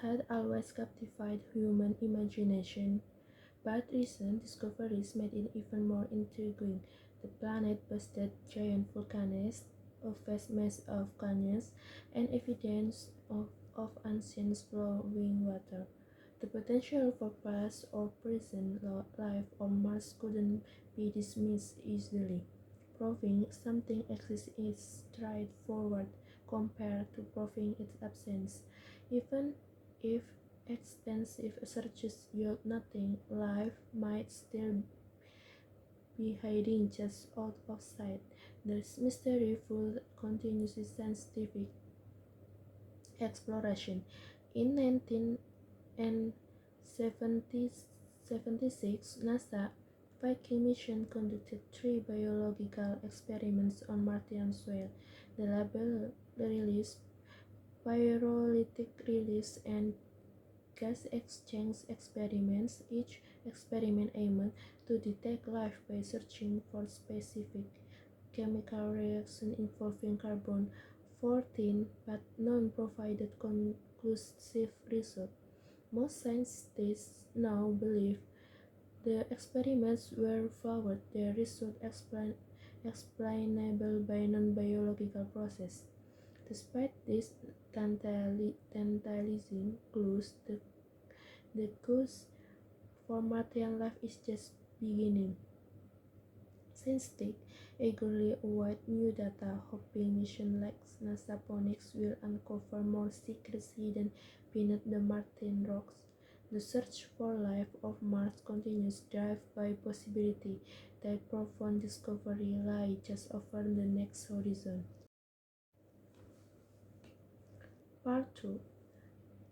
had always captivated human imagination, but recent discoveries made it even more intriguing. The planet boasted giant volcanoes, a vast mass of canyons, and evidence of ancient flowing water. The potential for past or present life on Mars couldn't be dismissed easily. Proving something exists is straightforward compared to proving its absence. Even if extensive searches yield nothing, life might still be hiding just out of sight. This mysteryful continues scientific exploration. In 1976, NASA Viking mission conducted three biological experiments on Martian soil. The label release, pyrolytic release, and gas exchange experiments. Each experiment aimed to detect life by searching for specific chemical reaction involving carbon 14, but none provided conclusive result. Most scientists now believe the experiments were flawed, their result explainable by non-biological process. Despite these tantalizing clues, the quest for Martian life is just beginning. Scientists eagerly await new data, hoping missions like NASA Phoenix will uncover more secrets hidden beneath the Martian rocks. The search for life on Mars continues, driven by possibility that profound discovery lie just over the next horizon. Part 2.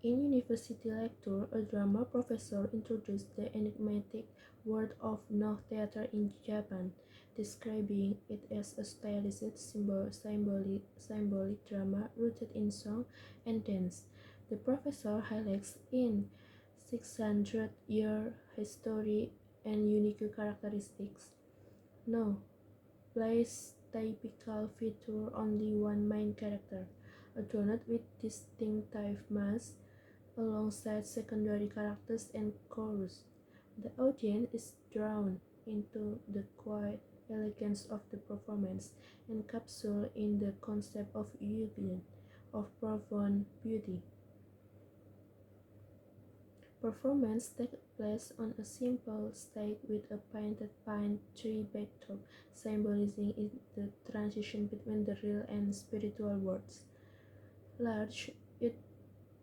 In University Lecture, a drama professor introduced the enigmatic world of Noh theater in Japan, describing it as a stylized symbolic drama rooted in song and dance. The professor highlights in 600-year history and unique characteristics. No plays typical feature only one main character, a donut with distinctive mask alongside secondary characters and chorus. The audience is drawn into the quiet elegance of the performance, encapsulated in the concept of union, of profound beauty. Performance takes place on a simple stage with a painted pine tree backdrop, symbolizing the transition between the real and spiritual worlds. Large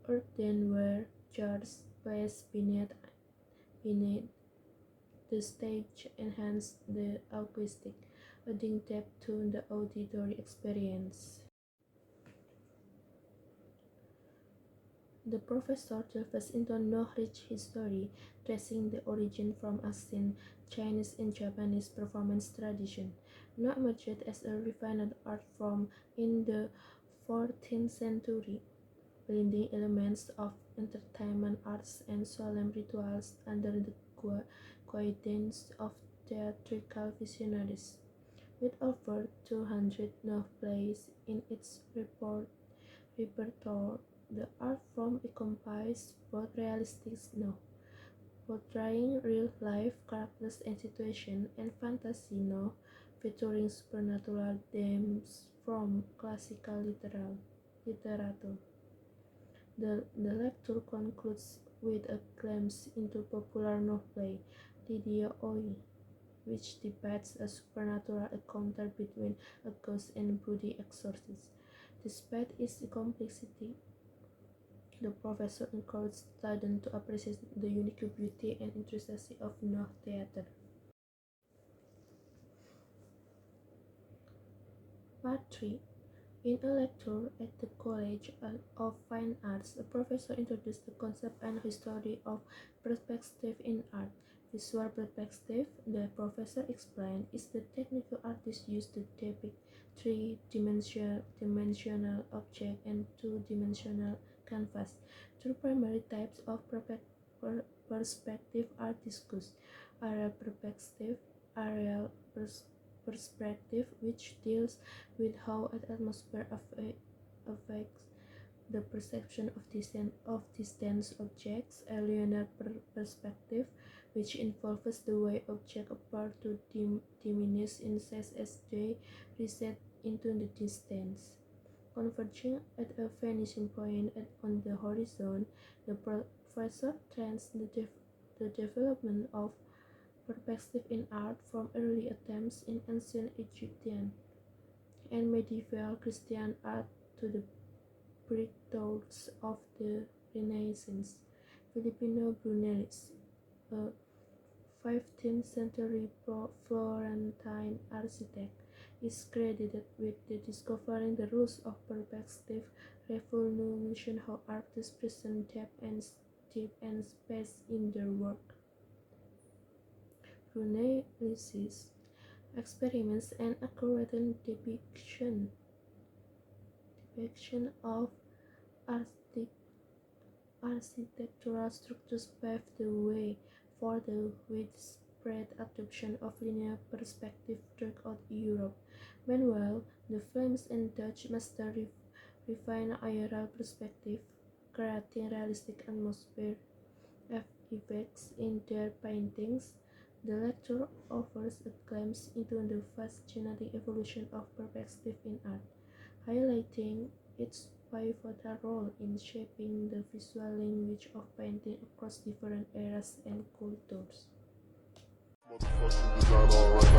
earthenware jars placed beneath the stage enhance the acoustic, adding depth to the auditory experience. The professor delves into Noh-rich history, tracing the origin from ancient Chinese and Japanese performance tradition. Noh emerged as a refined art form in the 14th century, blending elements of entertainment arts and solemn rituals under the guidance of theatrical visionaries. With over 200 Noh plays in its repertoire, the art form encompasses both realistic Noh, portraying real-life characters and situations, and fantasy Noh, featuring supernatural themes from classical literature. The lecture concludes with a glimpse into popular Noh play, Lydia Oi, which depicts a supernatural encounter between a ghost and bloody exorcist. Despite its complexity, the professor encouraged students to appreciate the unique beauty and intricacy of Noh theater. Part 3. In a lecture at the College of Fine Arts, a professor introduced the concept and history of perspective in art. Visual perspective, the professor explained, is the technique artists use to depict three-dimensional objects and two-dimensional canvas. Two primary types of perspective are discussed: aerial perspective, aerial perspective, which deals with how an atmosphere affects the perception of distant objects, a linear perspective, which involves the way objects appear to diminish in size as they recede into the distance. Converging at a vanishing point on the horizon, the professor traced the development of perspective in art from early attempts in ancient Egyptian and medieval Christian art to the breakthroughs of the Renaissance. Filipino Brunelleschi, a 15th century Florentine architect, is credited with discovering the rules of perspective, revolutionizing how artists present depth and space in their work. Brunelleschi's experiments and accurate depiction of architect architectural structures paved the way for the widespread adoption of linear perspective throughout Europe. Meanwhile, the Flemings and Dutch masters refined aerial perspective, creating realistic atmosphere effects in their paintings. The lecture offers a glimpse into the fascinating evolution of perspective in art, highlighting its pivotal role in shaping the visual language of painting across different eras and cultures. Motherfucking design alright.